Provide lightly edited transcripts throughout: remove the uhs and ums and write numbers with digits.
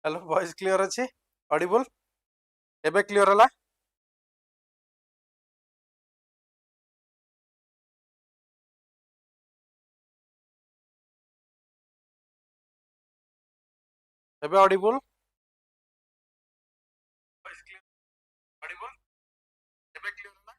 Hello voice clear अच्छे Audible एबे clear हला एबे ऑडिबल वॉइस क्लियर ऑडिबल एबे क्लियर हला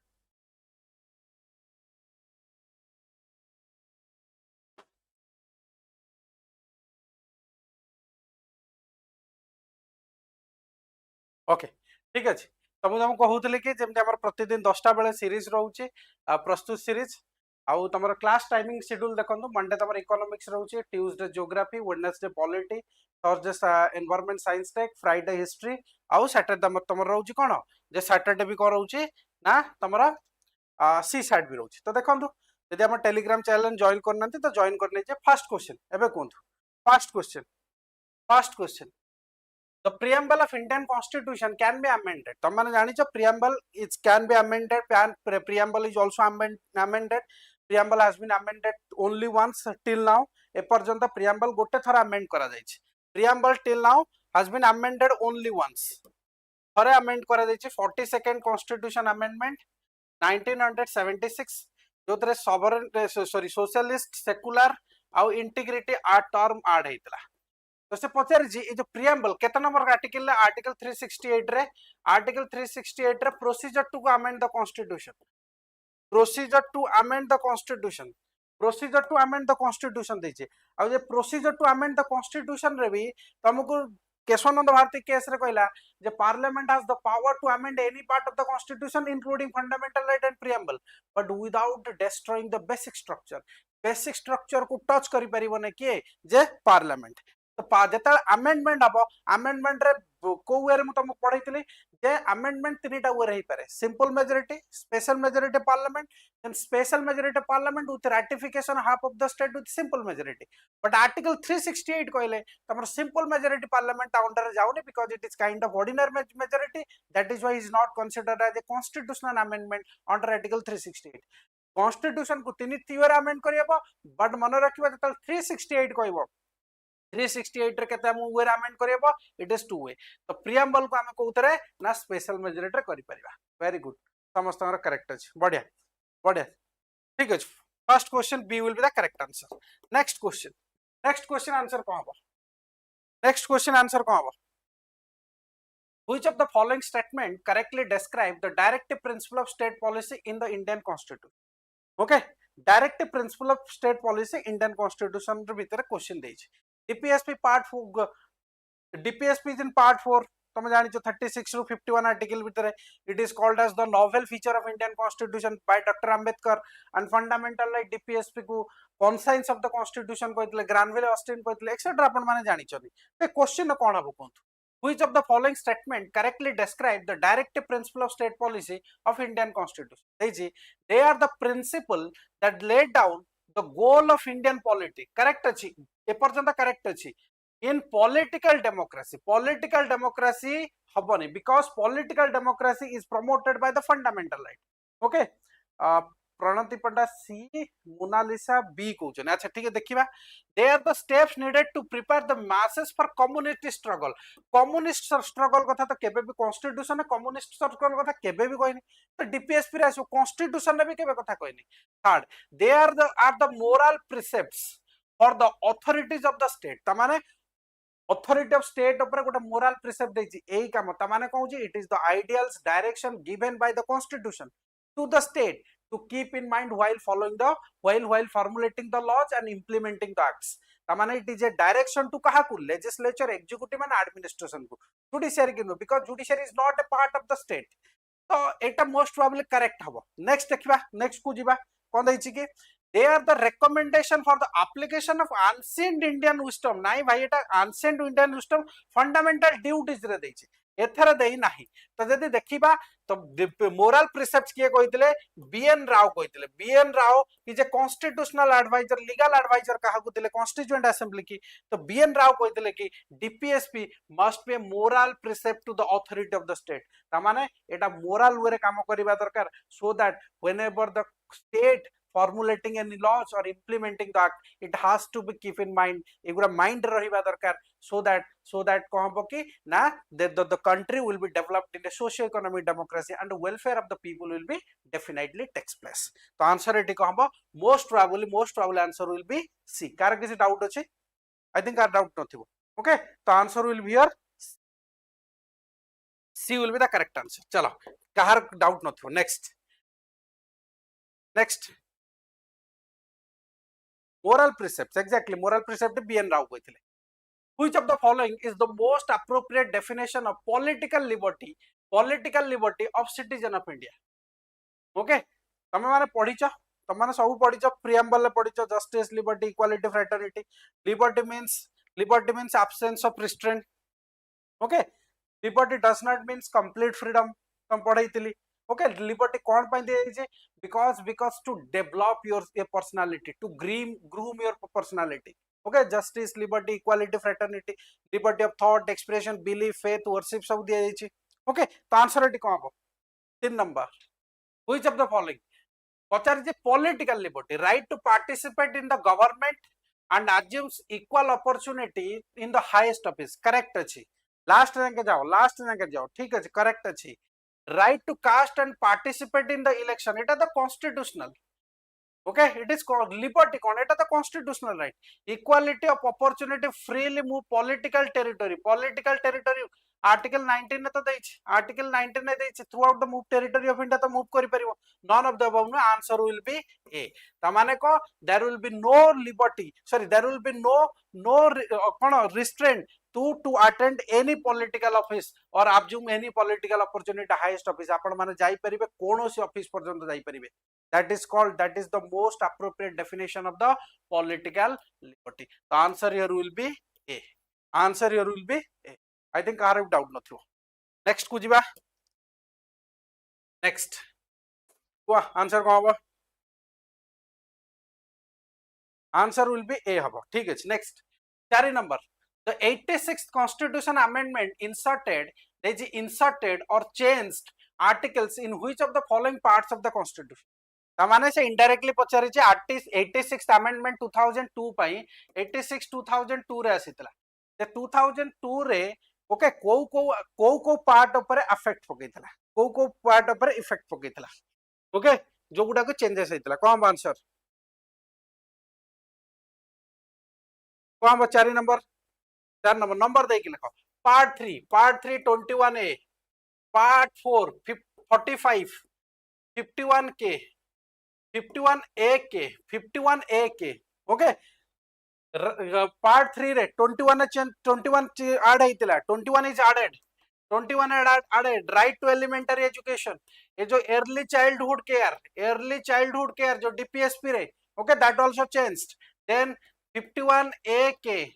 ओके ठीक अच्छे तो मुझे कहूली कि जमी आम प्रतिदिन 10टा बेले सीरीज रोचे प्रस्तुत सीरीज आउ तुम क्लास टाइमिंग शेड्यूल देखो मंडे तुम इकोनॉमिक्स रोचे Tuesday geography Wednesday polity Thursday environment science tech Friday history आउ सैटरडे तुम रोचे कौन जे सैटरडे भी कौन रोचे ना तुम सी साइड भी रोचे तो देखो जदि आम टेलीग्राम चैनल जॉइन करना तो जॉइन करने फर्स्ट क्वेश्चन एबे कहतु first question The preamble of Indian Constitution can be amended. तमने जानी चो preamble it can be amended. Preamble is also amended. Preamble has been amended only once till now. ए पर्यंत preamble गोटे थर amend करा जायछि. Preamble till now has been amended only once. थरे amend करा जायछि 42nd Constitution Amendment 1976 जोतरे sovereign socialist secular आउ integrity आ term add हेतला. तो से पचार जो प्रियम्बल केते नंबर आर्टिकल आर्टिकल 368 रे आर्टिकल 368 रे procedure to amend the constitution procedure to amend the constitution procedure to amend the constitution देचे आ जे procedure to amend the constitution रे भी तुमको केशवानंद भारती केस रे कहला जे parliament has the power to amend any part of the constitution including fundamental right and preamble but without destroying the basic structure को टच करि परिबो ने के जे पार्लियामेंट तो जो अमेंडमेंट हम अमेंडमेंट रे को वे रे तुमको पढ़ाई जे अमेंडमेंट तीनटा वे रे पारे simple majority special majority parliament then special majority parliament with ratification half of the state with simple majority but article 368 कहले तमर सिंपल मेजॉरिटी पार्लियामेंट अंडर जाउनी because it is kind of ordinary majority that is why is not considered as a constitutional amendment under article 368 constitution को तीन तीवर amend करियबो but मन रखिबा जतल 368 कहबो 368 रे केते हम वे अमेंड करबो इट इज टू वे तो प्रियम्बल को हम कोतरे ना स्पेशल मेजॉरिटी रे करि परिबा वेरी गुड समस्त करेक्ट अछि बढ़िया बढ़िया ठीक अछि first question B will be the correct answer next question answer कोन हबो नेक्स्ट क्वेश्चन आंसर कोन हबो which of the following statement correctly describe the directive principle of state policy in the Indian constitution okay directive principle of state policy Indian constitution रे भीतर question देछि DPSP part 4 DPSP is in part 4 तुम जानी 36 to 51 article भितर it is called as the novel feature of Indian constitution by Dr. Ambedkar and fundamental right DPSP को conscience of the constitution कहतले Granville Austin कहतले etc अपन माने जानी छथि ए question कोन हबो कोंतु which of the following statement correctly describe the directive principle of state policy of Indian constitution they are the principle that lay down the goal of Indian polity correct अछि ए पर्यंत correct अछि in political democracy हबनी because political democracy is promoted by the fundamental right okay Pranati Panda C Monalisa B कहउछन अच्छा ठीक है देखिबा they are the steps needed to prepare the masses for communist struggle कथा तो केबे भी कॉन्स्टिट्यूशन कम्युनिस्ट स्ट्रगल कथा केबे भी कहनी तो डीपीएसपी रे आसो कॉन्स्टिट्यूशन रे भी केबे कथा कहनी third they are the moral precepts for the authorities of the state तमाने अथॉरिटी ऑफ स्टेट ऊपर गोटे मोरल प्रिसेप्ट देछि एई काम तमाने कहउछि it is the ideals direction given by the constitution to the state to keep in mind while following the while formulating the laws and implementing the acts तमाने it is a direction to kaha ku legislature executive and administration को judiciary की because judiciary is not a part of the state तो एटा most probably correct हबो next देखिबा next को जिबा कोन दैछि कि they are the recommendation for the application of ancient Indian wisdom नाइ भाई एटा ancient Indian wisdom fundamental duties रे दैछि एथरा देई नाही तो जदि देखिबा तो मोरल प्रिसेप्ट्स के कहितले बीएन राव कहितले बीएन राव कि जे कॉन्स्टिट्यूशनल एडवाइजर लीगल एडवाइजर कहा को दिले कॉन्स्टिट्यूएंट असेंबली की तो बीएन राव कहितले कि DPSP must be a moral precept to the authority of the state ता माने एटा मोरल वे रे काम करबा दरकार so that whenever the state formulating any laws or implementing the act, it has to be keep in mind एगुड़ा mind रहिबा दरकार, so that कौन हबो कि ना the country will be developed in a socio economic democracy and the welfare of the people will be definitely takes place. तो answer एटी कौन हबो, most probably answer will be C. कार किसी डाउट अछि? I think कार doubt नथिबो. Okay, तो answer will be here C will be the correct answer. चलो कहार डाउट नथिबो. Next moral precepts. Exactly, moral precept BN Rao कहथिले. Which of the following is the most appropriate definition of political liberty of citizen of India? Okay, तमे माने पढिଛ, तमे माने सब पढिଛ, preamble ले पढिଛ, justice, liberty, equality, fraternity. Liberty means absence of restraint. Okay, liberty does not means complete freedom. तम पढैतिली. Okay, liberty कौन पाई दिए जे? Because to develop your personality, to groom your personality. Okay, justice, liberty, equality, fraternity, liberty of thought, expression, belief, faith, worship सब दिया जाइए. Okay, तो answer एटी कौन हबो? 3 number. Which of the following? Pachar J political liberty, right to participate in the government and assumes equal opportunity in the highest office. Correct अछि. Last जाके जाओ, ठीक अछि, करेक्ट अछि. Right to cast and participate in the election, it is the constitutional. Okay, it is called liberty, it is the constitutional right. Equality of opportunity, freely move political territory. Article 19 ने तो देइछ, Article 19 ने देइछ, throughout the move territory of India तो move करि परिबो. None of the above. No, answer will be A. तमाने को there will be no liberty, there will be no restraint to attend any political office or assume any political opportunity highest office. आपण माने जाई परिबे कोनोसी office पर्यंत जाई परिबे. That is the most appropriate definition of the political liberty. The answer here will be A. I think I have doubt nothing. Next kujiba. Next. Answer ko haba. Answer will be A haba. ठीक है. Next. 4 number. The 86th Constitution Amendment inserted or changed articles in which of the following parts of the Constitution? तमाने से indirectly पचारि जे 86th Amendment 2002 पाई 86 2002 रे आसीतला. ते 2002 रे okay को part ऊपर affect पकैतला, को part ऊपर इफेक्ट पकैतला. ओके, जो गुडा को चेंजेस हेतला. कोन आंसर? कोन 4 नंबर दे के लिखो. Part 3 21A, part 4 45 51K 51A के. ओके, पार्ट 3 रे 21 ऐड हेतिला. 21 is added. 21 added right to elementary education. ये जो early childhood care जो DPSP रे, okay, that also changed. Then 51A के,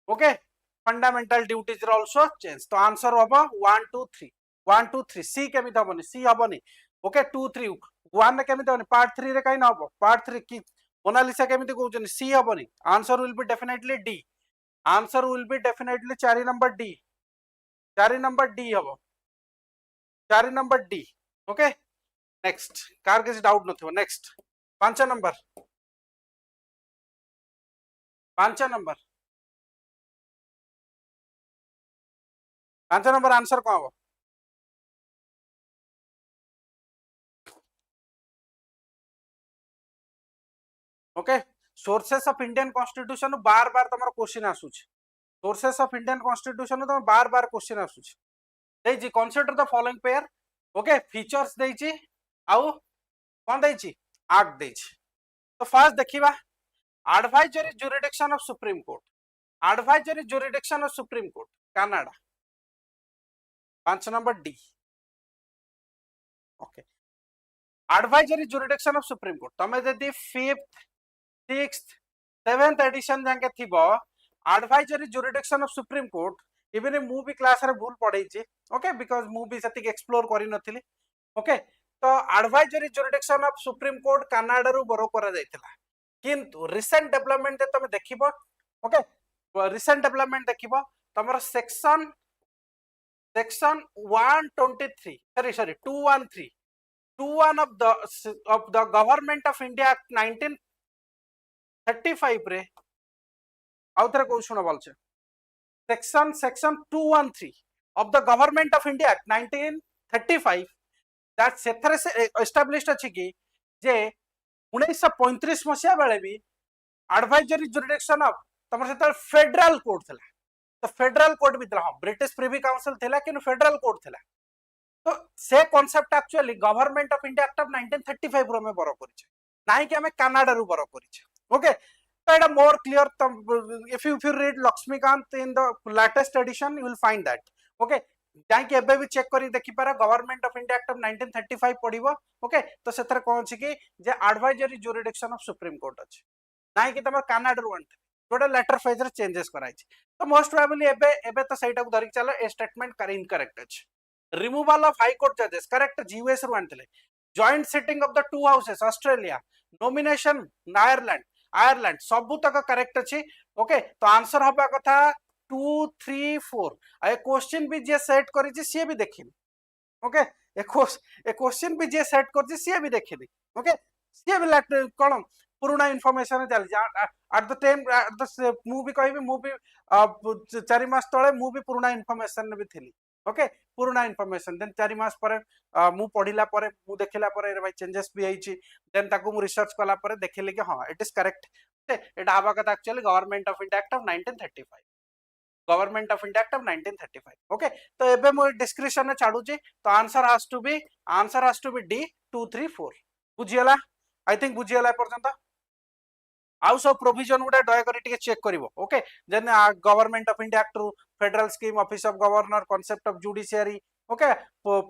okay, fundamental duties are also changed. तो answer होगा 1 2 3 C केमित हबनी, C हबनी. Okay, 2 3 1 ने केमित हबनी, पार्ट 3 रे काई ना हबो. पार्ट 3 की मोनालिसा केमित कहउछनी, C हबनी. Answer will be definitely D. आंसर will be definitely 4 number D. 4 number D हबो. 4 नंबर D. Okay, next. कार किसी डाउट नथिबो. Next 5 number. 5 नंबर आंसर कौन हबो? Okay, sources of Indian constitution बार तमरो क्वेश्चन आसुछ. सोर्सेस ऑफ इंडियन कॉन्स्टिट्यूशन तो बार क्वेश्चन आसुछ. देछि consider the following pair. Okay, features देछि आउ कोन देछि, एक्ट देछि. तो फर्स्ट देखिबा advisory jurisdiction of supreme court. Advisory jurisdiction of supreme court Canada. 5 number D. Okay, advisory jurisdiction of supreme court तमे जदी 5th 6th 7th एडिशन जाके थिबो advisory jurisdiction of supreme court. Even मु भी class रे भूल पढ़ै छी. ओके, बिकॉज़ मु भी सतिक एक्सप्लोर करि नथिली. ओके, तो advisory jurisdiction of supreme court Canada रु बरो करा जायतिला. किंतु रिसेंट डेवलपमेंट तमे देखिबो. ओके, रिसेंट डेवलपमेंट देखिबो तमरो section 123 sorry 213 21 of the Government of India Act 1935 रे आउ थरे को सुनो बोलछे section 213 of the Government of India Act 1935 that सेथरे से established अछि कि जे 1935 मसिया बेले भी एडवाइजरी जुरिडिक्शन ऑफ तमर से फेडरल कोर्ट थिला तो फेडरल कोर्ट भी थिला ब्रिटिश प्रिवी काउंसिल थिला कि फेडरल कोर्ट थिला तो से concept actually government of India act of 1935 रो में बरो करिছে नाही कि हमें कनाडा रो बरो करिছে ओके तो एटा more clear if you read Laxmikanth in the latest edition you will find that okay जाकि एबे भी चेक करी देखि पारा government of India act of 1935 पडिबो ओके तो सेथरे कोन अछि कि जे advisory jurisdiction of supreme court अछि नाही कि तमर कनाडा रो गोटे लेटर फेज रे चेंजेस कराई तो मोस्ट प्रोबेबली एबे एबे तो सेटा को धरि चलो ए स्टेटमेंट कर इनकरेक्ट अछि रिमूवल ऑफ हाई कोर्ट जजेस करेक्ट जीयूएस रो आनथिले joint sitting of the two houses Australia nomination Ireland Ireland सबु तक करेक्ट अछि ओके तो आंसर होबा कथा 2 3 4 आ क्वेश्चन भी जे सेट करी छी से भी देखिनी ओके ए क्वेश्चन भी जे सेट कर छी से भी देखिनी ओके से भी कोन पुराना इनफॉरमेशन चल एट द टाइम मु भी कहबी मु भी 4 मास तळे मु भी पुराना इनफॉरमेशन भी थिली ओके पुराना इनफॉरमेशन देन 4 मास पर मु पढिला पर मु देखिला पर भाई चेंजेस भी आइची देन ताकू मु रिसर्च कला पर देखिले कि हां इट इज करेक्ट एटा आबा कथा actually government of India act of 1935 government of India act of 1935 okay तो एबे मु डिस्क्रिप्शन में छाडू छी तो answer has to be D 2 3 4 बुझियला आई थिंक बुझियला पर्यंत आउ सब प्रोविजन गुडा दया करी टिके चेक करिवो okay then government of India act federal scheme office of governor concept of judiciary okay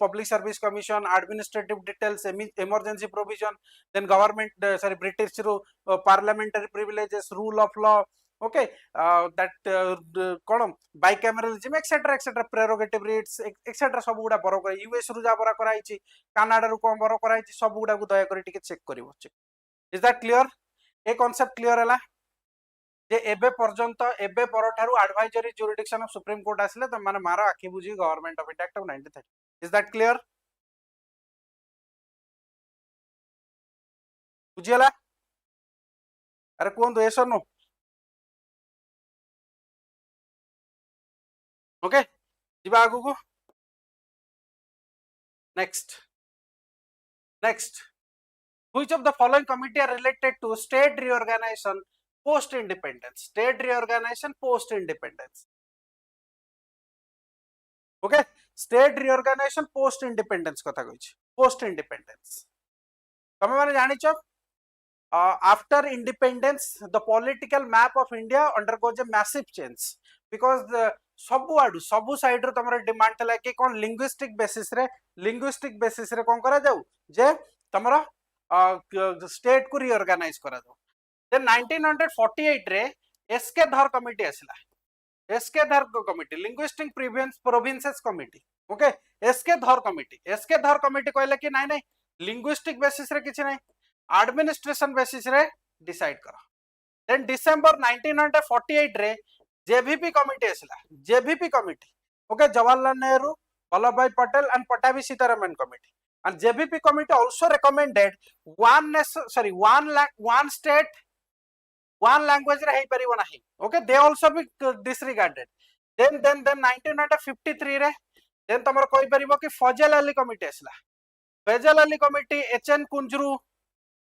public service commission administrative details emergency provision then government sorry British रो parliamentary privileges rule of law okay that कोन bicameralism etcetera prerogative rights etcetera सब गुडा बरो कर US रु जा बरा कराई छी कनाडा रु कोन बरो कराई छी सब गुडा को दया करी टिके चेक करिवो इज दैट क्लियर ए कांसेप्ट क्लियर हैला जे एबे पर्यंत एबे परठारु advisory jurisdiction of supreme court आसले त माने मारो आखि बुझी government of India act of 1930 is that clear बुझियला अरे कोन दो एसो नो ओके जिबा आगु को next which of the following committee are related to state reorganization post independence okay state reorganization post independence कथा कहि post independence तमे माने जानि छ after independence the political map of India undergoes a massive change because सबु side रो तमरा demand थला कि कोन linguistic basis रे कोन करा जाऊ जे तमरा स्टेट को रिऑर्गेनाइज करा दो देन 1948 रे एसके धर कमिटी आसला S K Dhar committee linguistic provinces committee okay S K Dhar committee कहले कि नाही नाही लिंग्विस्टिक बेसिस रे किछि नाही एडमिनिस्ट्रेशन बेसिस रे डिसाइड करा देन डिसेंबर 1948 रे जेवीपी कमिटी आसला JVP committee okay Jawaharlal Nehru Vallabh Bhai Patel and Pattabhi Sitaraman committee and JVP committee also recommended one state one language re hai paribo nahi okay they also be disregarded then 1953 रे then तमर कोइ परिबो कि फजल Ali committee असला Fazal Ali committee H N Kunzru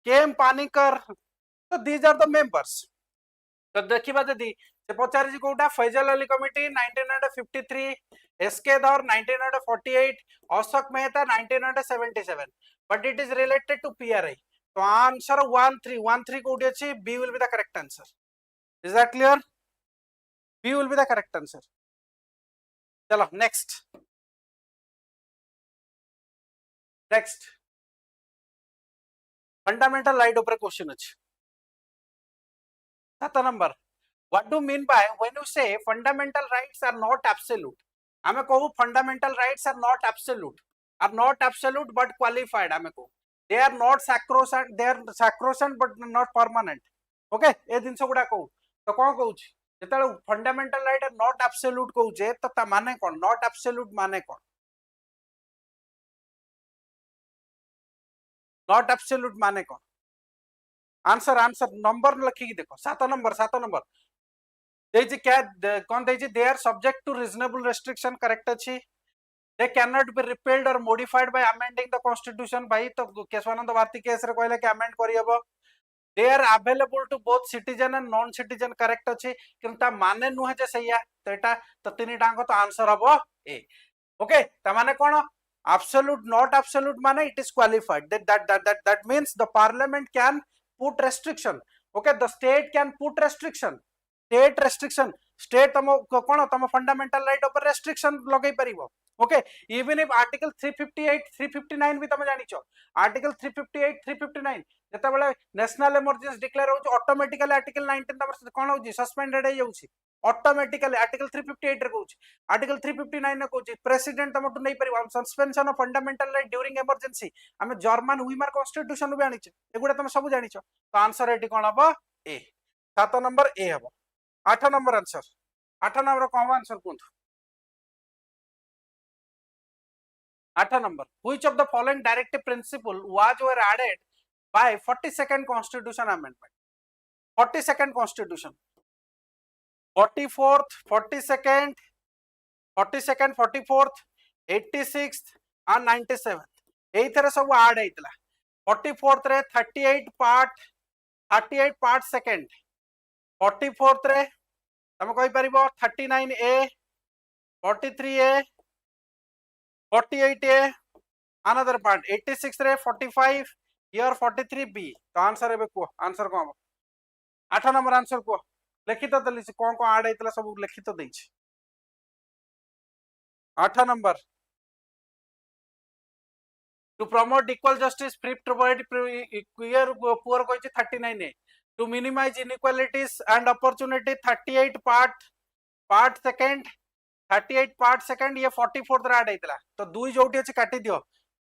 K M Panikkar तो these are the members तो देखिबा जदी से पचार जी कोटा Fazal Ali committee 1953 S K Dhar 1948 Ashok Mehta 1977 but it is related to PRI तो आंसर 13 कोडी अछि B will be the correct answer is that clear B will be the correct answer चलो next fundamental right ऊपर क्वेश्चन अछि 7 number what do you mean by when you say fundamental rights are not absolute आमे कहू fundamental rights are not absolute but qualified आमे कहू they are not sacrosanct but not permanent okay ए दिन सब गुडा कहू तो कोन कहू छी जेतले fundamental right are not absolute कहू जे तो ता माने कोन not absolute माने कोन नॉट एब्सोल्यूट माने कौन आंसर आंसर नंबर लिखिकी देखो 7 नंबर देजी क्या कौन देजी they are subject to reasonable restriction correct अच्छी they cannot be repealed or modified by amending the constitution भाई तो केशवानंद भारती केस रे कहले कि अमेंड करी हबो they are available to both citizen and non citizen correct अछि किंतु ता माने नुहे जे सैया तो एटा तो तीन टांग तो आंसर हबो ए ओके ता माने कोन absolute not absolute माने it is qualified that means the parliament can put restriction okay the state can put restriction state तम कोन तम फंडामेंटल राइट ऊपर रेस्ट्रिक्शन लगै परिबो ओके इवन इफ आर्टिकल 358 359 भी तम जानिछो आर्टिकल 358 359 जते बेले नेशनल इमरजेंसी डिक्लेयर होछ ऑटोमेटिकली आर्टिकल 19 तम कोन होछि सस्पेंडेड हे जाउछि ऑटोमेटिकली आर्टिकल 358 रे कहउछि आर्टिकल 359 ने कहउछि प्रेसिडेंट तमटु नै परिबो हम suspension of fundamental right during emergency हम जर्मन वीमर कॉन्स्टिट्यूशन भी आनिछ एगुडा तम सब जानिछो तो आंसर एटी कोन हबो ए 7 नंबर ए हबो 8 नंबर आंसर 8 नंबर कौन आंसर कहतु 8 number which of the following directive principle were added by 42nd constitution amendment 42nd constitution 44th 42nd 44th 86th and 97th एथरे सब ऐड हेतला 44th रे 38 part second 44th रे तम कहि परिबो 39A 43A 48A another part 86 रे 45 here 43B तो answer एबे को answer को 8 नंबर आंसर को लिखित दली कोन को ऐड हेतला सब लिखित दैछि 8 number to promote equal justice free provide queer poor कोइछि 39A to minimize inequalities and opportunity 38 part second 38 part second ये 44th रे ऐड हेतला तो दुई जोटी अछि काटी दियो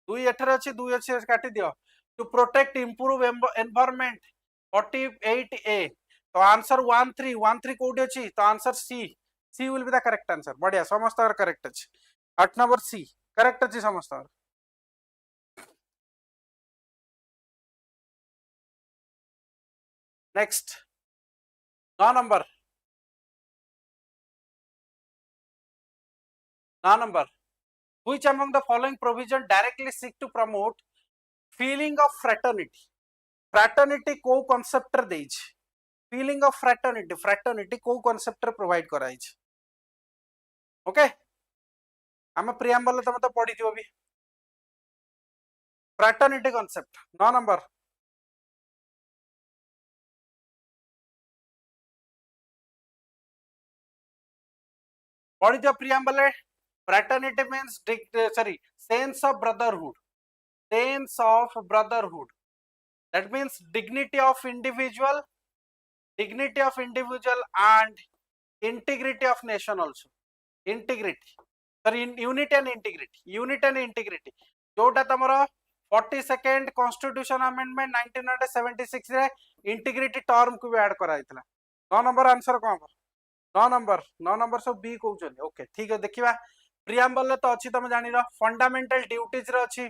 दुई एठरे अछि दुई अछि काटी दियो to protect improve environment 48A तो आंसर 13 कोडी अछि तो answer C will be the correct answer बढ़िया समस्त करेक्ट अछि 8 नंबर C करेक्ट अछि समस्त next 9 number which among the following provision directly seek to promote feeling of fraternity को concept रे देइछ feeling of fraternity को concept रे प्रोवाइड कराइछ ओके हम प्रियम्बल तम तो पढी दियो भी fraternity concept 9 नंबर पढी दियो preamble fraternity means sense of brotherhood that means dignity of individual and integrity of nation also unity and integrity जोटा तमरो 42nd constitution amendment 1976 रे integrity term को भी ऐड करा हितला 9 नंबर आंसर कोन 9 नंबर सब B कहउछन okay ठीक है देखिबा प्रियम्बल तो अछि तम जानि रो फंडामेंटल ड्यूटीज रे अछि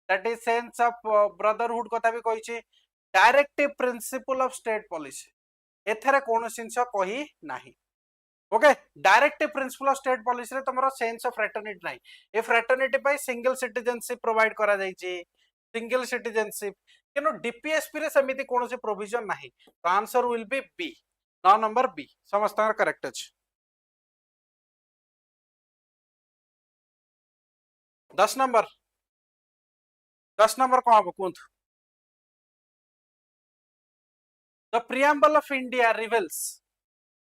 that is sense of brotherhood कथा भी कहिछि directive principle of state policy एथरे कोन सिंस कहि नाही okay directive principle of state policy रे तमरो सेंस ऑफ फ्रेटर्निटी नाही ए फ्रेटर्निटी पय सिंगल सिटीजनशिप प्रोवाइड करा जाईछि सिंगल सिटीजनशिप किनो डीपीएसपी रे समिति कोनोसे प्रोविजन नाही तो answer will be B 9 number B समस्त करेक्ट अछि 10 नंबर को हबो कोंथ the preamble of India reveals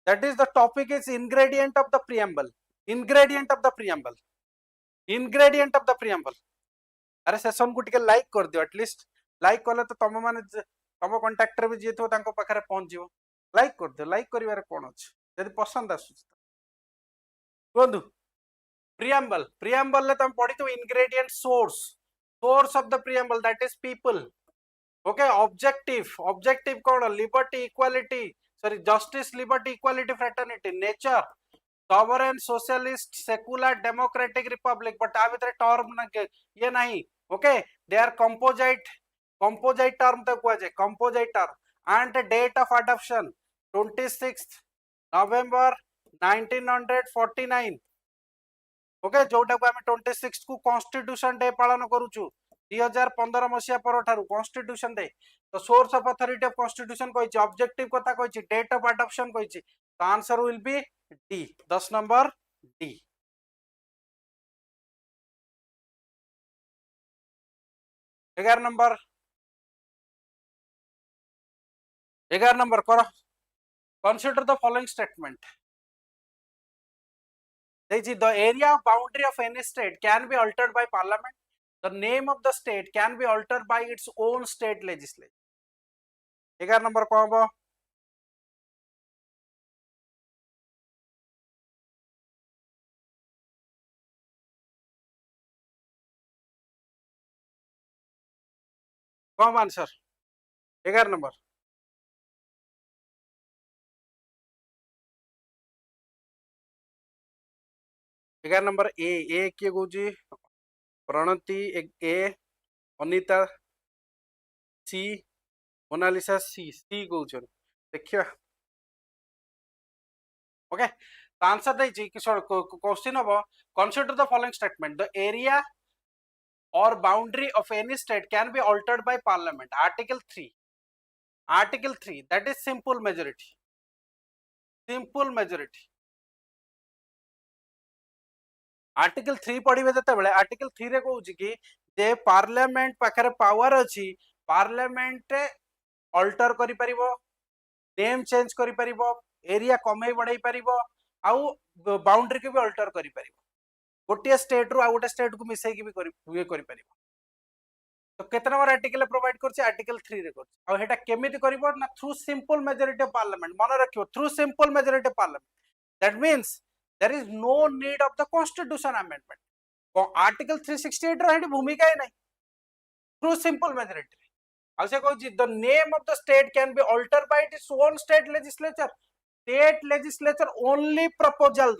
that is the topic is ingredient of the preamble अरे सेशन को टिके लाइक कर दियो एटलीस्ट लाइक करले तो तम माने तम कांटेक्ट रे भी जे थो तांको पाखरे पहुंच जिवो लाइक कर दियो लाइक करिवारे कोन अछि यदि पसंद आसु कोंदु preamble ले तम पढी तो ingredient source of the preamble that is people okay objective कौन liberty equality justice liberty equality fraternity nature sovereign socialist secular democratic republic but आ भीतर टर्म ना ये नहीं okay they are composite composite term तो कुआ जाए composite term and date of adoption 26 November 1949 okay जोटा को आम 26 को कॉन्स्टिट्यूशन डे पालन करूछु 2015 मसीहा पर ठारू कॉन्स्टिट्यूशन डे तो source of authority of constitution कहिछि ऑब्जेक्टिव कथा कहिछि डेट ऑफ अडॉप्शन कहिछि तो answer will be D 10 number D 11 number कर consider the following statement the area of boundary of any state can be altered by parliament. The name of the state can be altered by its own state legislature. 11 number कौन बो 11 number 11 number A किए Cauchy Pranati ए अनिता सी Mona Lisa सी कौन देखिए okay तो answer दे question हम consider the following statement the area or boundary of any state can be altered by parliament. Article 3 that is simple majority article 3 पढ़िबे जते बेले article 3 रे कहउची कि जे parliament पाखरे पावर अछि पार्लियामेंट अल्टर करि परिबो नेम चेंज करि परिबो area कमै बढ़ाई परिबो आउ बाउंड्री के भी अल्टर करि परिबो गोटे स्टेट रु आ गोटे स्टेट को मिसै कि भी करि परिबो तो केते नंबर आर्टिकल प्रोवाइड करछि आर्टिकल 3 रे करछि आ हेटा केमिति करिवो ना through simple majority of parliament मन रखियो through simple majority of parliament that means there is no need of the constitution amendment article 368 row Hattie भूमिका ही नहीं through simple majority आ से कहछि the name of the state can be altered by its own state legislature only proposal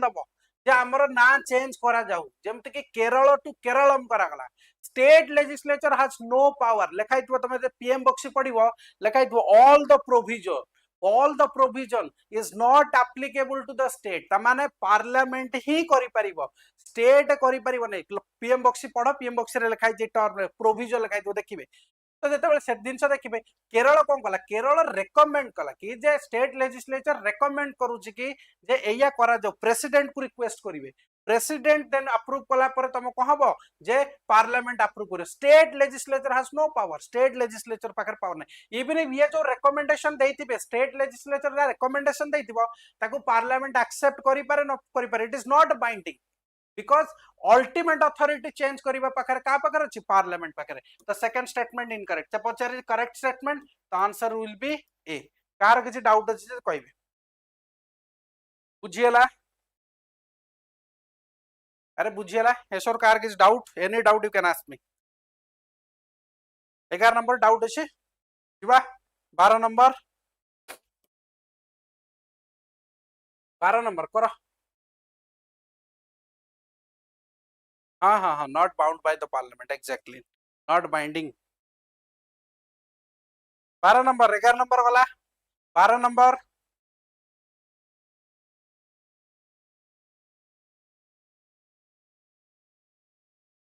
दबो जे हमर ना change करा जाऊ जेमति कि Kerala to Keralam करा गला state legislature has no power लेखाइतबो तमे जे पीएम बक्सी पढिबो लेखाइतबो all the provision is not applicable to the state तमाने पार्लियामेंट ही करि परिबो स्टेट करि परिबो नै पीएम बक्सी पढो पीएम बक्सी रे लेखाइ जे टर्म प्रोविजन लेखाइ दो देखिबे तो जेते बेले से दिन से देखिबे केरल कोन कला केरल रेकमेंड कला कि जे स्टेट लेजिस्लेचर रेकमेंड करूची कि जे एया करा जो प्रेसिडेंट को रिक्वेस्ट करिवे प्रेसिडेंट देन अप्रूव कला पर तम कहबो जे पार्लियामेंट अप्रूव करे state legislature has no power state legislature पाकर पावर नै इवन इफ ये जो रिकमेंडेशन देइतिबे स्टेट लेजिस्लेचर रा रिकमेंडेशन देइतिबो ताको पार्लियामेंट एक्सेप्ट करि पारे न करि पारे it is not binding because ultimate authority change करिबा पाखरे का पाखरे अछि पार्लियामेंट पाखरे तो सेकंड स्टेटमेंट इनकरेक्ट त पचारि करेक्ट स्टेटमेंट तो answer will B A car किछि डाउट अछि जे कहबे बुझियला अरे बुझियला एसोर कार किछि doubt any doubt you can ask me 11 number doubt अछि जिबा 12 नंबर कर हाँ not bound by the parliament exactly not binding 12 number 11 number वाला 12 नंबर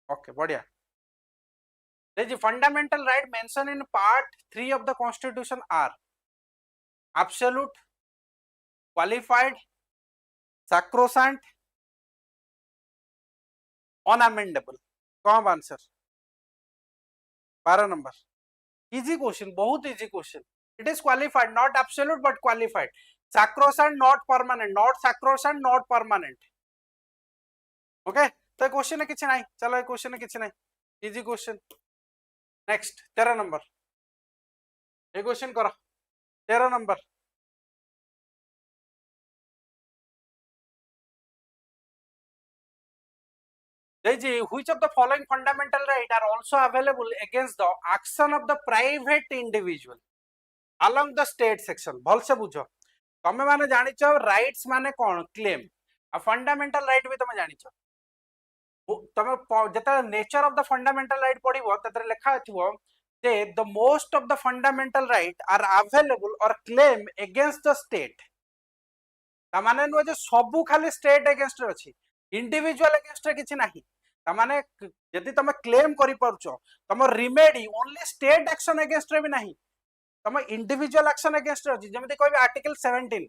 ओके बढ़िया the fundamental right mentioned in part 3 of the constitution are absolute qualified sacrosanct unamendable कौन answer 12 number easy question बहुत easy question it is qualified not absolute but qualified sacrosanct not permanent not sacrosanct not permanent okay तो question किछ नाही चलो question किछ नाही easy question next 13 number ये question करो 13 number which of the following fundamental right are also available against the action of the private individual along the state section भल से बुझो तमे माने जानिचो राइट्स माने कोन क्लेम आ फंडामेंटल राइट भी तमे जानिचो तमे जते nature of the fundamental right पढ़िबो तते लिखा आथिबो जे the most of the fundamental right are available और क्लेम अगेंस्ट द स्टेट ता माने नो जे सबु खाली स्टेट अगेंस्ट रे अछि इंडिविजुअल अगेंस्ट रे किछि नाही ता माने यदि तमे क्लेम करि परछो तम remedy only state action against रे भी नाही तम इंडिविजुअल एक्शन अगेंस्ट रे अछि जेमति कहबे आर्टिकल 17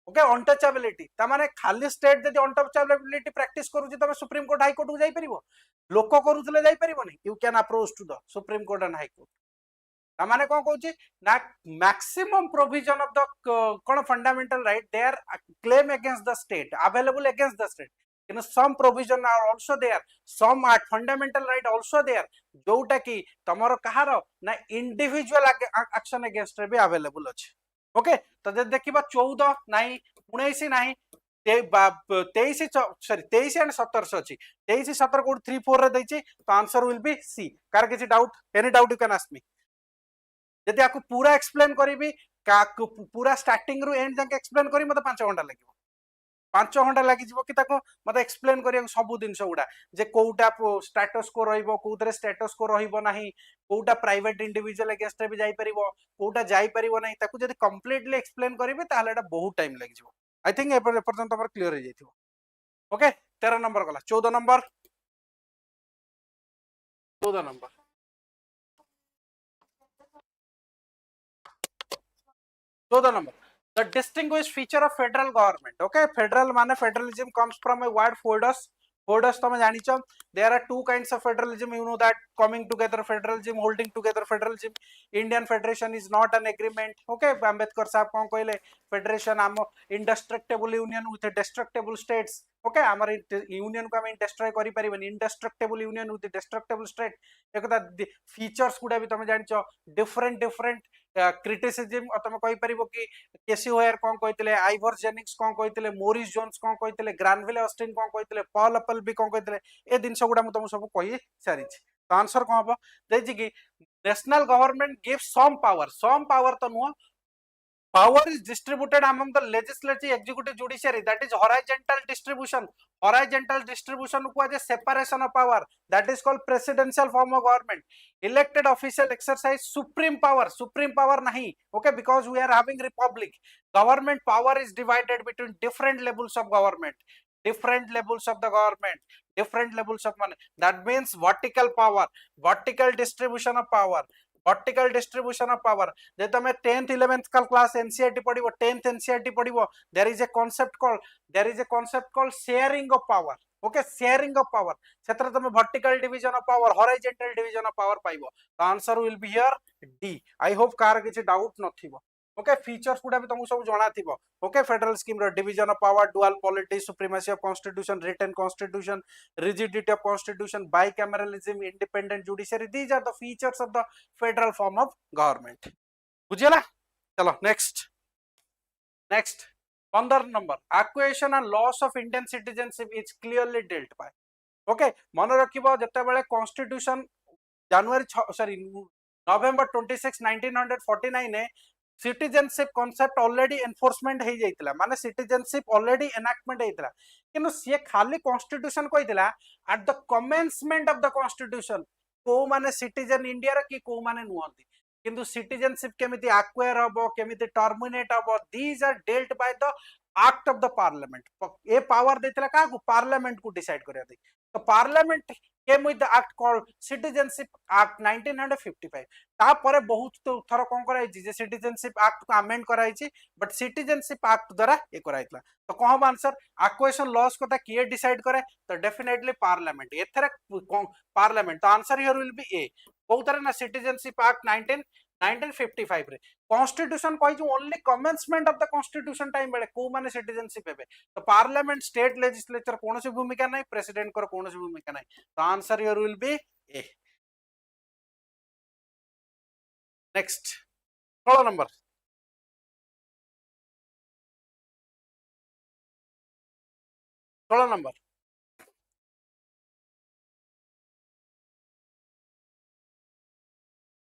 ओके अनटचेबिलिटी ता माने खाली स्टेट जदि अनटचेबिलिटी प्रैक्टिस करूची तमे सुप्रीम कोर्ट हाई कोर्ट को जाई परिबो लोक करूथले जाई परिबो नहीं you can approach to the supreme court and high court ता माने कोन कहूची ना मैक्सिमम प्रोविजन ऑफ द कोन fundamental right they are claim against the state available against the state in some provision are also there some are fundamental right also there जोटा कि तमरो कहार ना individual action against रे भी available अछि okay तो जब देखिबा 14 नाही 19 नाही 23 सॉरी 23 एंड 17 अछि 23 17 कोड 3 4 रे दैछि तो आंसर विल बी सी कार किछि doubt any doubt you can ask me यदि आपको पूरा एक्सप्लेन करी पूरा स्टार्टिंग रु एंड तक एक्सप्लेन करी मते 5 घंटा लगे 5 घंटा लगी जीवो कि ताको मते एक्सप्लेन करिया सब दिन गुडा जे कोउटा स्टेटस को रहइबो कोउतरे स्टेटस को रहइबो नाही कोउटा प्राइवेट इंडिविजुअल अगेंस्ट रे भी जाई परिबो कोउटा जाई परिबो नाही ताको जदि कंप्लीटली एक्सप्लेन करिवे ताहले एटा बहुत टाइम लगी जीवो आई थिंक एपर पर्यंत हमर क्लियर हो जाइथिबो ओके 13 नंबर गला 14 number 14 number the distinguished feature of federal government okay federal mane federalism comes from a word folders tome janicho there are two kinds of federalism you know that coming together federalism holding together federalism Indian federation is not an agreement okay Ambedkar sahab kon koile federation am indestructible union with a destructible states okay amar union ko am destroy kari paribani indestructible union with a destructible state ekata features kuda bi tome janicho different criticism tome koi paribo ki KC होयर cone कहतिले Ivoire जेनिक्स cone कहतिले Morris Jones cone कहतिले Granville Austin cone कहतिले Paul upper भी कोन कहतिले ए दिन सब गुडा म तुम सब कहि सारी तो answer कोन हबो देछि कि national government gives some power तो नुह power is distributed among the legislative executive judiciary that is horizontal distribution को separation of power that is called presidential form of government elected official exercise supreme power nahi okay because we are having republic government power is divided between different levels of government different levels of the government different levels of money that means vertical distribution of power vertical distribution of power जे तमे 10th 11th class NCERT पढ़िबो 10th NCERT पढ़िबो there is a concept called sharing of power okay sharing of power क्षेत्र तमे vertical division of power horizontal division of power पाइबो the answer will be here D I hope car किछि doubt नथिबो okay features गुडा भी तुमको सब जणा थिबो okay federal scheme row division of power dual polity supremacy of constitution written constitution rigidity of constitution bicameralism independent judiciary these are the features of the federal form of government बुझिला चलो next 15 number acquisition and loss of Indian citizenship is clearly dealt by okay मन रखिबो जते बेले constitution January November 26 1949 ने citizenship concept already enforcement हो जाइतिला माने citizenship already एनाक्टमेंट होइतिला किनु से खाली कॉन्स्टिट्यूशन कहितिला at the commencement of the constitution को माने सिटीजन इंडिया रा कि को माने नुहंती किंतु सिटीजनशिप केमिति एक्वायर हबो केमिति टर्मिनेट हबो these are dealt by the act of the parliament ए पावर देतिला का को पार्लियामेंट को डिसाइड करिया दे तो parliament came with the act called citizenship act 1955 तापरे बहुत थर कोन कराई जे सिटीजनशिप एक्ट को अमेंड कराई छि बट सिटीजनशिप एक्ट द्वारा ए कराइतला तो कोन आंसर एक्वेशन लॉस कोता किए डिसाइड करे तो डेफिनेटली पार्लियामेंट एथरे पार्लियामेंट तो आंसर हियर विल बी ए बहुत तरह ना सिटीजनशिप एक्ट 1955 रे कॉन्स्टिट्यूशन कहि जो only commencement of the constitution time बेले को माने सिटीजनशिप हेबे तो पार्लियामेंट स्टेट लेजिस्लेचर कोनोसी भूमिका नै प्रेसिडेंट कर कोनोसी भूमिका नै तो answer here will B A next 16 number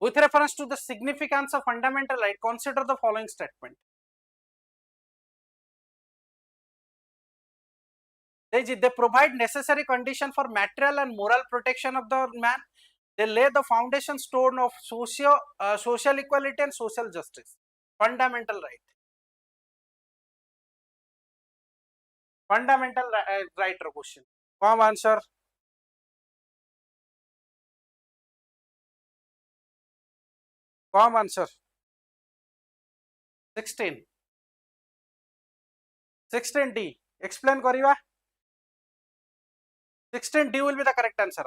with reference to the significance of fundamental right consider the following statement they provide necessary condition for material and moral protection of the man. They lay the foundation stone of social equality and social justice, fundamental right. Fundamental right question. Come answer. Come answer. 16. 16D. Explain kariba. 16D will be the correct answer.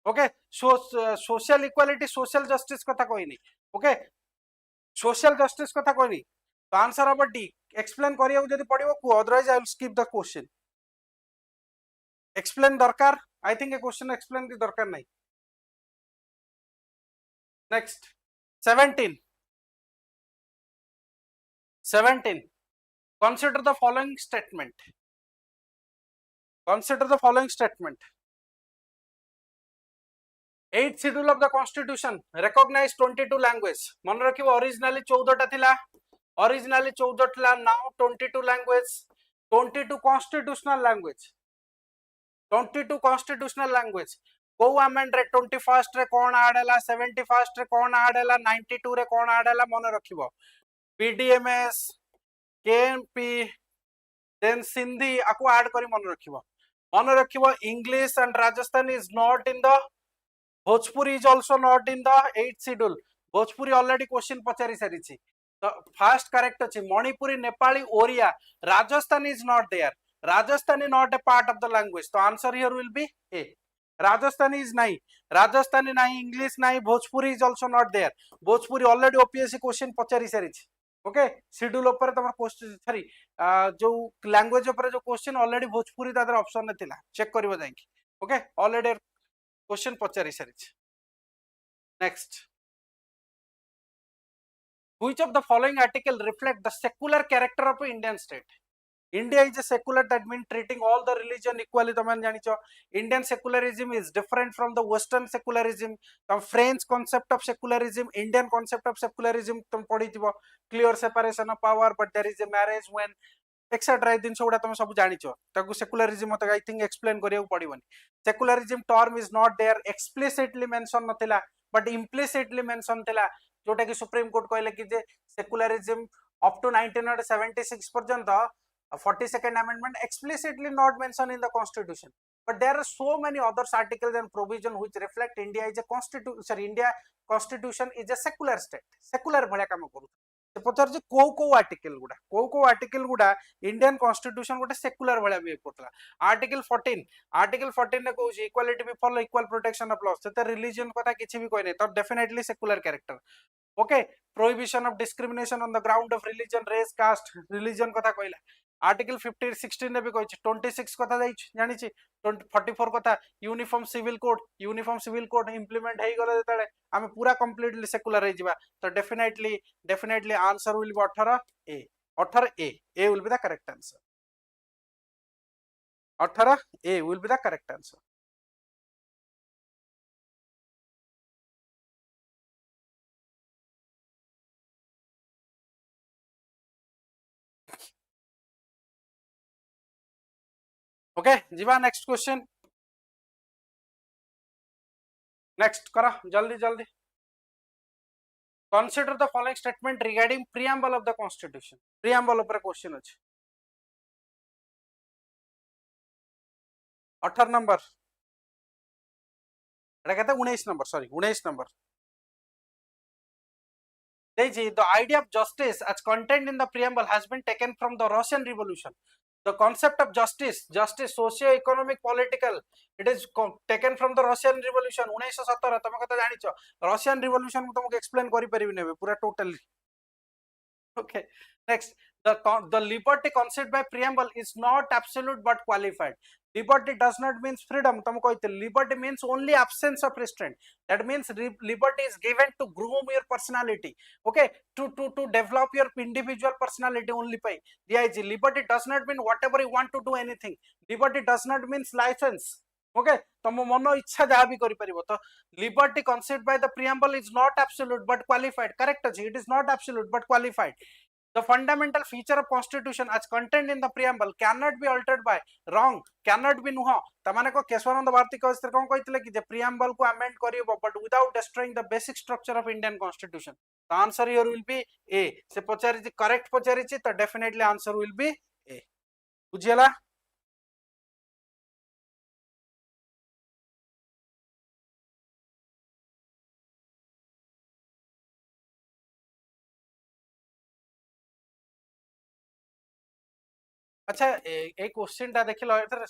Okay. So social equality, social justice kotha koi nahi. Okay. Social justice kotha koi nahi. तो answer हम D explain करिया जदी पडिबो को otherwise I will skip the question explain दरकार I think ए question explain की दरकार नहीं next 17 consider the following statement 8th schedule of the constitution recognize 22 language मन रखिबो ओरिजिनली 14 टा थिला originally 14 थिला now 22 language 22 constitutional language को अमेंड रे 21st रे कोन ऐड हैला 71st रे कोन ऐड हैला 92 रे कोन ऐड हैला मन रखिबो पीडीएमएस केएमपी देन सिंधी आकु ऐड करी मन रखिबो English and Rajasthan is not in the Bhojpuri is also not in the 8th schedule Bhojpuri already question पचारि सारिछि तो फर्स्ट करेक्ट अछि Manipuri Nepali Oriya Rajasthan is not there Rajasthani not a part of the language. So answer here will be A. Rajasthani is nahi. Rajasthani nahi. English nahi. Bhojpuri is also not there. Bhojpuri already OPSC question पचारि सारिछि. Okay. Schedule ऊपर तमर question sorry जो language ऊपर जो question already Bhojpuri तादर option ने थिला. Check करिवो जाइकी. Okay. Already question पचारि सारिछि. Next. Which of the following article reflect the secular character of Indian state? India is a secular, that means treating all the religion equally. तमन जानि छो Indian secularism is different from the Western secularism. तम French concept of secularism, Indian concept of secularism तुम पढ़ी थिबो clear separation of power, but there is a marriage when etc. दिन सब तुम सब जानि छो ताकू secularism मत I think explain करिया पड़िबनी. Secularism term is not there explicitly mention नथिला but implicitly mention थिला जोटा कि सुप्रीम कोर्ट कहले कि जे secularism up to 1976 पर्यंत 42nd amendment explicitly not mentioned in the constitution, but there are so many other articles and provision which reflect India is a India constitution is a secular state, secular bhaliya काम करू से पचार जे को article गुडा Indian constitution गोटे secular भलिया behave करतला. आर्टिकल 14 ने कहू equality before equal protection of law से रिलीजन कथा किछि भी कोइ नै तो definitely secular character. Okay. Prohibition of discrimination on the ground of religion race caste religion कथा कहला. आर्टिकल 16 ने भी कहि 26 कथा जानि छी 44 कथा यूनिफॉर्म सिविल कोड इंप्लीमेंट हेई गले जेतले आमे पूरा कंप्लीटली सेक्युलर हे जिबा तो definitely answer will B 18 A will be the correct answer. 18 A will be the correct answer. Okay जीवा नेक्स्ट क्वेश्चन. नेक्स्ट करा जल्दी. Consider the following statement regarding preamble of the constitution. Preamble ऊपर question अछि. 18 number एटा कहते 19 number sorry 19 number. The idea of justice as contained in the preamble has been taken from the Russian Revolution. The concept of justice socio-economic, political, it is taken from the Russian Revolution. 1917 तमे कथा जानि छ Russian Revolution मु तुमको explain करि परिबि नेबे पूरा totally. Okay. Next, the liberty conceived by preamble is not absolute but qualified. Liberty does not mean freedom. तुम कहते liberty means only absence of restraint. That means liberty is given to groom your personality. Okay, to develop your individual personality only. Pai. Liberty does not mean whatever you want to do anything. Liberty does not mean license. Okay, तुम मनो इच्छा जहाँ भी करि परिबो तो liberty conceived by the preamble is not absolute but qualified. Correct अछि. It is not absolute but qualified. The fundamental feature of constitution as contained in the preamble cannot be altered by wrong cannot be nuh तमाने को केशवानंद भारती कहते कौन कहते कि जे preamble को amend करियो but without destroying the basic structure of Indian constitution. The answer here will be A. से पचारि correct पचारि तो definitely answer will be A. बुझियला. अच्छा ए क्वेश्चन टा देखिलो एथर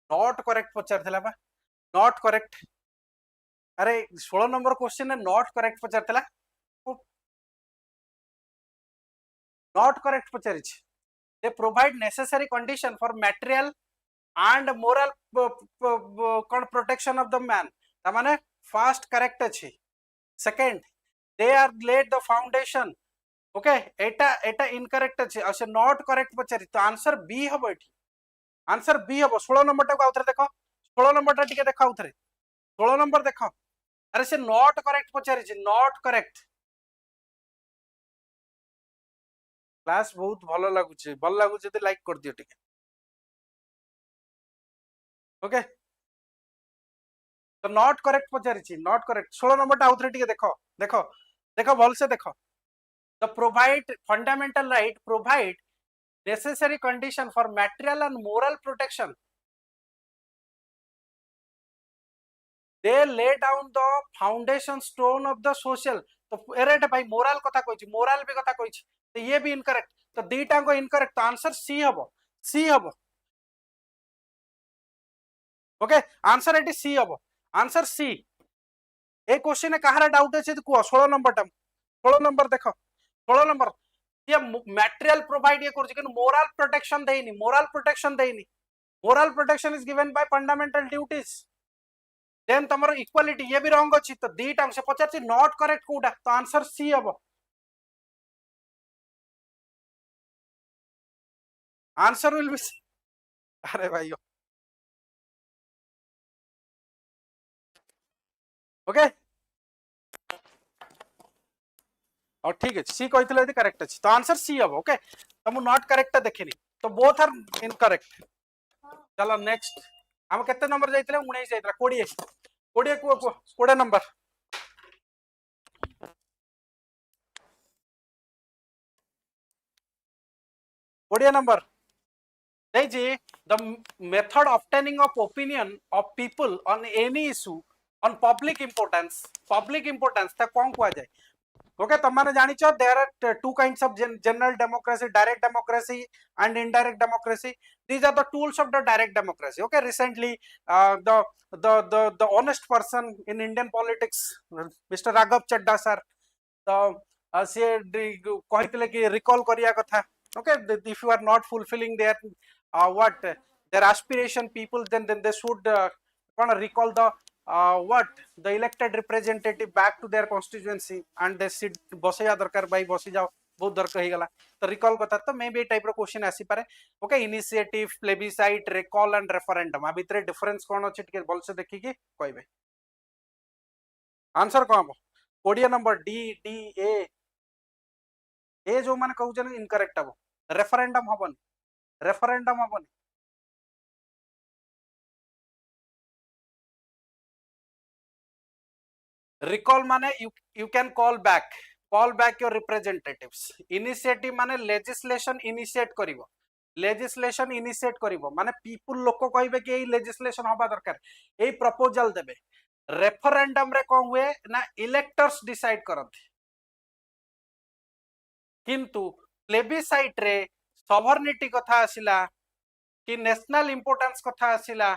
नॉट करेक्ट पचार थिला बा नॉट करेक्ट अरे 16 नंबर क्वेश्चन ने नॉट करेक्ट पचार थिला नॉट करेक्ट पचारि छी they provide necessary condition for material and moral protection of the man ta mane first correct अछि second they are laid the foundation okay Etah incorrect अछि आ से not correct पचारि तो answer B हबो एठी answer B हबो 16 number टा आउथरे देखो 16 number टा टिके देखा आउथरे 16 नंबर देखो अरे से नॉट करेक्ट पचारि छी नॉट करेक्ट क्लास बहुत भल लागु जदि लाइक कर दियो टिके ओके तो नॉट करेक्ट पचारि छी नॉट करेक्ट 16 नंबर टा आउथरे टिके देखो देखो देखो भल से देखो the provide fundamental right provide necessary condition for material and moral protection they lay down the foundation stone of the social तो एरेट भाई मोरल कथा कोइछि मोरल भी कथा कोइछि तो ये भी इनकरेक्ट तो दीटा को इनकरेक्ट तो आंसर सी हबो ओके आंसर एटी सी हबो आंसर सी ए क्वेश्चन कहार डाउट अछि तो को 16 नंबर टा 16 नंबर देखो 16 नंबर ये मटेरियल प्रोवाइड ये करछि कि मोरल प्रोटेक्शन देइनी moral protection is given by fundamental duties then तमरो इक्वालिटी ये भी रॉन्ग अछि तो दीटा से पचारछि नॉट करेक्ट कोडा तो आंसर सी हबो आंसर विल बी अरे भाई ओके और ठीक है सी कहथिले यदि करेक्ट अछि तो आंसर सी हबो ओके तो मु नॉट करेक्ट देखिनी तो बोथ आर इनकरेक्ट चलो नेक्स्ट हम केते नंबर जाइतले 19 जाइतला 20 को 20 number 20 number the method of obtaining of opinion of people on any issue on public importance ta कौन कुआ जाए okay तमाने जानिछो there are two kinds of general democracy direct democracy and indirect democracy these are the tools of the direct democracy okay recently the honest person in Indian politics Mr. Raghav Chadda sir तो से कहते कि recall करिया कथा okay if you are not fulfilling their what their aspiration people then they should recall the what the elected representative back to their constituency and they sit बसैया दरकार भाई बसी जाओ बहुत दरकार ही गला तो रिकॉल कथा तो मे बी टाइप रो क्वेश्चन आसी पारे okay initiative plebiscite recall and referendum आ भितरे डिफरेंस कोन अछि टिके बोल से देखि कि कहबे आंसर कोन हो 20 नंबर डी ए जो माने कहउछन इनकरेक्ट हबो रेफरेंडम हबन recall माने you can call back your representatives initiative माने legislation initiate करिवो माने people लोक कहबे कि legislation हबा दरकार ए proposal देबे referendum रे कोन हुए ना electors decide करथि किंतु plebiscite रे sovereignty कथा आसिला कि national importance कथा आसिला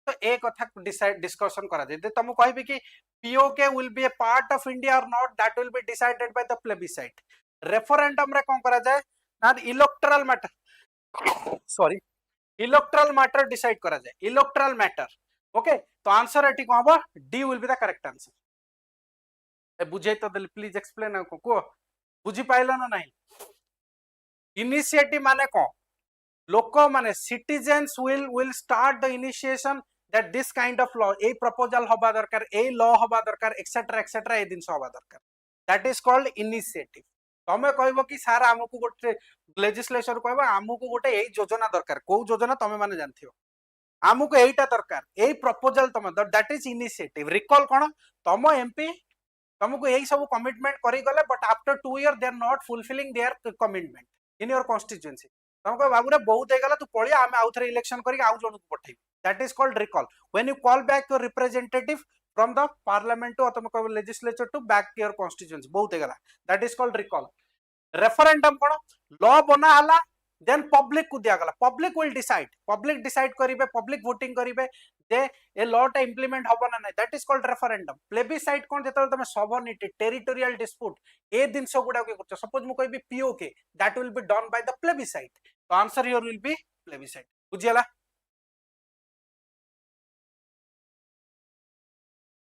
तो ए कथा डिसाइड डिस्कशन करा जाय तुम कहबे कि POK will be a part of India or not that will be decided by the plebiscite referendum रे कोन करा जाय ना electoral matter sorry electoral matter decide करा जाय इलेक्टोरल मैटर ओके तो आंसर एटी कोन हबो D will be the correct answer A बुझे तो प्लीज एक्सप्लेन को बुझी पाइला ना नहीं इनिशिएटिव माने को लोक माने citizens will start the initiation that this kind of law a proposal hoba darkar a law hoba darkar etc etc ए दिन होबा दरकार that is called initiative तमे कहबो कि सर आमको गोटे लेजिस्लेचर कहबो आमको गोटे एई योजना दरकार को योजना तमे माने जानथियो आमको एईटा दरकार एई प्रपोजल तमे दैट इज इनिशिएटिव रिकॉल कोन तम एमपी तुमको यही सब कमिटमेंट करी गले but after 2 years they are not fulfilling their commitment in your constituency तुम कह बाबू रे बहुत हो गला तू पळिया आमे आउ थरे इलेक्शन करी आउ जण को पठै that is called recall when you call back your representative from the parliament to तुम कह legislature to back your constituency बहुत हो गला that is called recall referendum कोन लॉ बना हला देन पब्लिक को दिया गला पब्लिक विल डिसाइड करिवे पब्लिक वोटिंग करिवे जे ए लॉ टा इंप्लीमेंट हबो ना नै that is called referendum plebiscite कोन जेतल तमे सॉवरेनिटी टेरिटोरियल डिस्प्यूट ए दिनसो गुडा के करछ सपोज मु कहबी P O K that will be done by the plebiscite तो answer here will be plebiscite बुझियला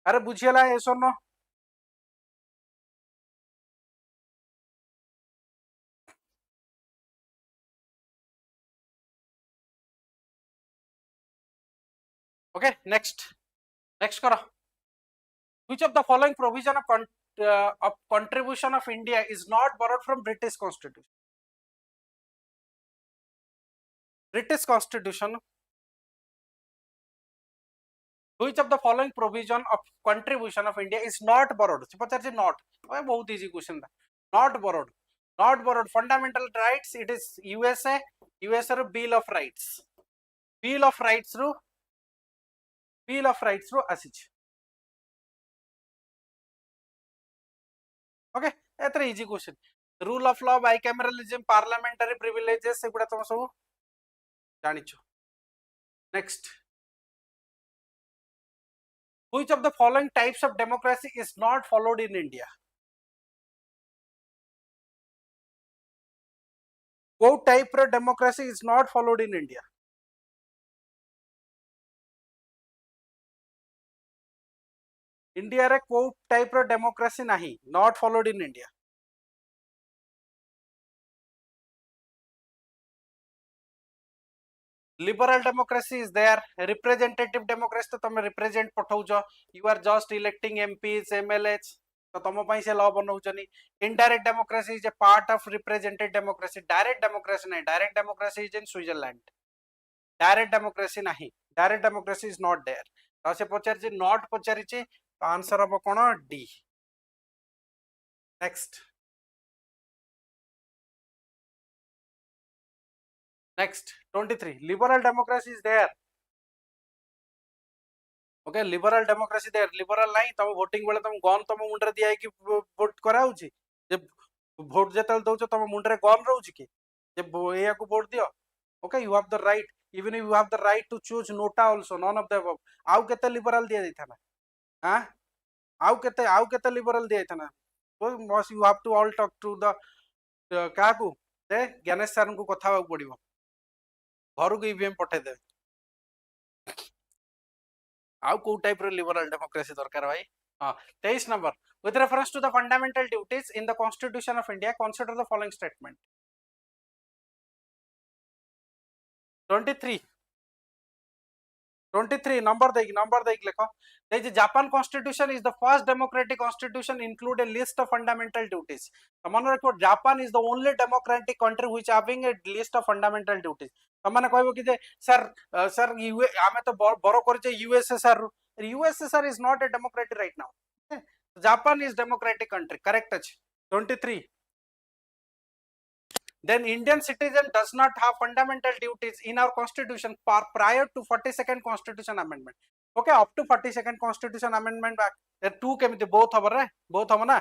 अरे बुझियला एसो नो ओके नेक्स्ट करो which of the following provision of contribution of India is not borrowed from British constitution which of the following provision of contribution of India is not borrowed Pachar not बहुत easy question not borrowed fundamental rights it is USA रो bill of rights रो आसी okay एतरे easy question rule of law bicameralism parliamentary privileges सेगुडा तुम सब जानिछो next which of the following types of democracy is not followed in India को type रो democracy is not followed in India India रे को टाइप रो डेमोक्रेसी नाही not followed in India liberal democracy is there representative democracy तो तुम represent पठाउछ you are just electing MPs MLAs तो तुम पई से लॉ बनौछनी indirect democracy is a part of representative democracy direct democracy नहीं direct democracy is in Switzerland direct democracy नहीं direct democracy is not there तो से पचार जे नॉट पचारि छि तो आंसर अब कोन D next 23 liberal democracy is there okay liberal democracy there liberal नहीं तुम वोटिंग बेले तुम गन तुम मुंडरे दिया कि वोट कराउ छि जे वोट जेतल दउछ तुम मुंडरे गन रहउ छि कि जे एया को वोट दियो okay you have the right even you have the right to choose NOTA also none of the above आउ केते लिबरल दिया जाइथाना हां आउ केते लिबरल दिया जाइथाना तो must you have to all talk to the का को दे ज्ञानेश सर को कथा होक पड़िबो घर को ईवीएम पठे दे आउ को टाइप रो लिबरल डेमोक्रेसी दरकार भाई हां 23 number with reference to the fundamental duties in the constitution of India consider the following statement 23 number देख लेखो the Japan constitution is the first democratic constitution include a list of fundamental duties तो मन रखो Japan is the only democratic country which having a list of fundamental duties तो माने कहबो कि जे sir आमे तो बरो करछे USSR USSR is not a democratic right now Japan is democratic country correct अछि 23 then Indian citizen does not have fundamental duties in our constitution prior to 42nd constitution amendment okay up to 42nd constitution amendment back two केमिति both हबो ना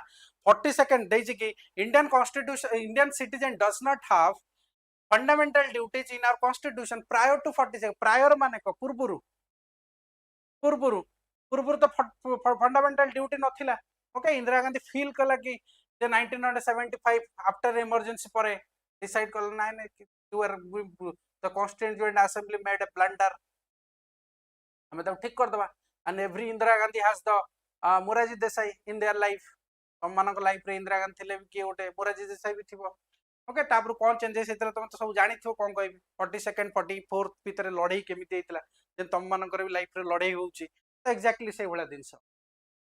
42nd देछि कि Indian constitution Indian citizen does not have fundamental duties in our constitution prior to 42nd prior माने को पूर्वरु तो fundamental duty नथिला ओके इंदिरा गांधी फील कला कि जे 1975 आफ्टर इमरजेंसी परे डिसाइड कल ना you are the constituent assembly made a blunder हमें तो ठीक कर दबा and every Indira Gandhi has the Morarji Desai in their life हम मानक लाइफ रे इंदिरा गांधी थिले कि ओटे मोरारजी देसाई भी थिबो ओके तापर कोन चेंजेस हेतला तुम तो सब जानि थो कोन कहबी 42nd 44th भीतर लड़ाई केमिति हेतला जे तुम मानकर भी लाइफ रे लड़ाई होउची तो एक्जेक्टली से भला दिनस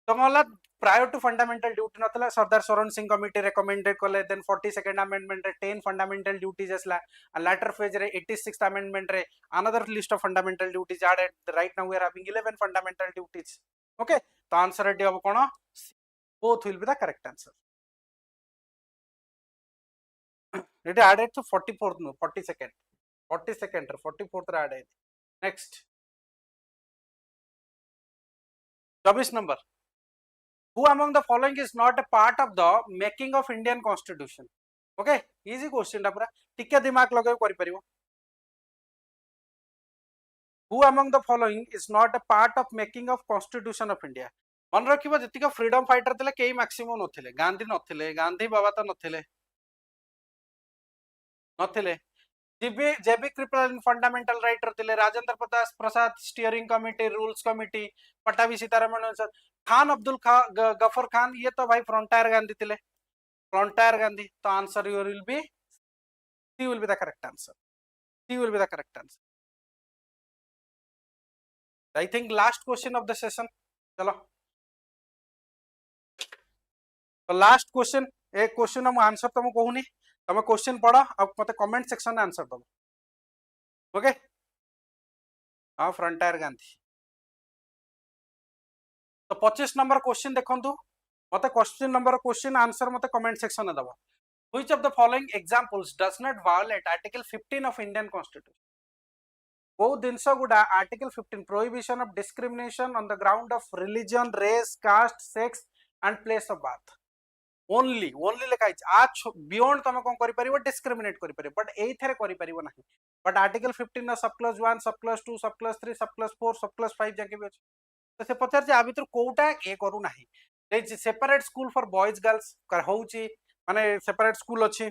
तो गला प्रायर टू फंडामेंटल ड्यूटी नथला सरदार शरण सिंह कमिटी रेकमेंडेड कले देन 42nd अमेंडमेंट रे 10 फंडामेंटल ड्यूटीज असला एंड लेटर फेज रे 86th अमेंडमेंट रे another list of fundamental duties added right now we are having 11 fundamental duties okay तो आंसर रेडी अब कोन both will be the correct answer it added to 44th no 42nd 42nd 44th रे added next 24 number who among the following is not a part of the making of Indian constitution okay easy question टा पूरा टिके दिमाग लगाओ करि परिबो who among the following is not a part of making of constitution of India मन रखिबो जतिक freedom fighter थिले केई maximum नथिले गांधी नथिले गांधी बाबा त नथिले नथिले जेबी क्रिपल फंडामेंटल राइटर थिले Rajendra Prasad steering committee rules committee Pattabhi Sitaraman Khan Abdul Ghaffar Khan ये तो भाई फ्रंटायर गांधी थिले फ्रंटायर गांधी तो answer your will be C will be the correct answer C will be the correct answer I think last question of the session चलो तो last question ए question हम answer तुम कहूनी तुम क्वेश्चन पढ़ अब मत कमेंट सेक्शन में आंसर दब ओके हाँ फ्रंटायर गांधी तो 25 नंबर क्वेश्चन देखो मत क्वेश्चन नंबर क्वेश्चन आंसर मत कमेंट सेक्शन में दब which of the following examples does not violate article 15 of Indian constitution वो जिनस गुडा article 15 prohibition of discrimination on the ground of religion race caste sex and place of birth only only लिखाई आज beyond तुम कौन करि परिबो discriminate करि परिबो but एई थरे करि परिबो नाही बट आर्टिकल 15 सब क्लास 1 सब क्लास 2 सब क्लास 3 सब क्लास 4 सब क्लास 5 जाके भी अछि तो से पचार जे आ भीतर कोटा ए करू नाही a separate school for boys girls कर होउची माने सेपरेट स्कूल अछि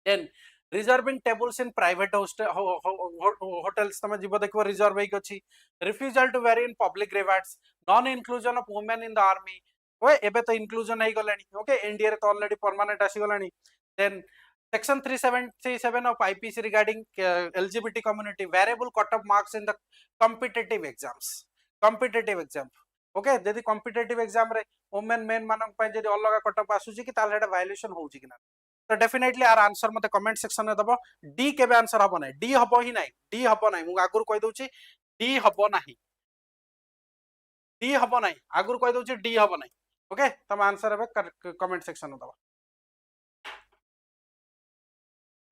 then reserving tables in private hotels तुम जीव देखो रिजर्व होइक अछि refusal to very in public rewards non inclusion of women in the army ओए एबे तो इंक्लूजन है गलानी ओके एनडीए रे तो ऑलरेडी परमानेंट आसी गलानी then section 377 of IPC regarding LGBT community variable cut off marks in the competitive exam okay जदी competitive exam रे वुमेन मेन मानक पय जदी अलगा कट ऑफ आसुची कि ताले एटा वायलेशन होउची कि ना तो डेफिनेटली आर आंसर मते कमेंट सेक्शन में दबो डी केबे आंसर हबो नै डी हबो ही नै डी हबो नै मु आगुर कहि दउची डी हबो नाही डी हबो नै आगुर कहि दउची डी हबो नै ओके तम आंसर है कमेंट सेक्शन में दबो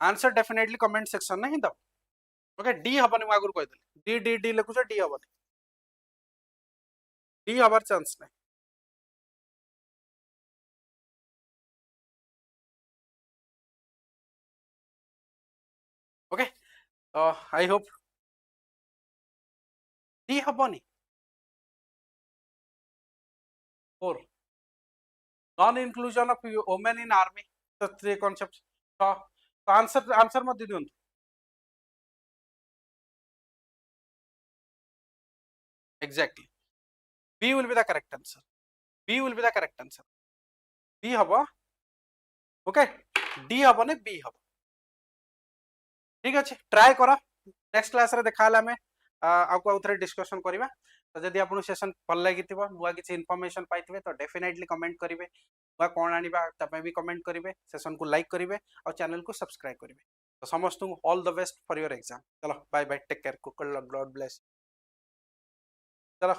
आंसर डेफिनेटली कमेंट सेक्शन में ही दबो ओके डी हबो नै आगुर कहि देली डी डी डी लिखुछ डी हबो नै डी हबार चांस नै ओके आई होप डी हबो नै 4 non inclusion of women in army तो थ्री कॉन्सेप्ट तो आंसर आंसर मत दियन exactly B will be the correct answer B will be the correct answer B हबो ओके डी हबो ने बी हबो ठीक अछि ट्राई करो नेक्स्ट क्लास रे देखाला हमें आउ थरे डिस्कशन करिबा तो जदि आपन सेशन भल लागिथिबो नुआ किछि इन्फॉर्मेशन पाइथिबे तो डेफिनेटली कमेंट करिवे नुआ कोन आनिबा तपे भी कमेंट करिवे सेशन को लाइक करिवे और चैनल को सब्सक्राइब करिवे तो समस्त all the best for your exam चलो बाय बाय टेक केयर कुकल गॉड ब्लेस चलो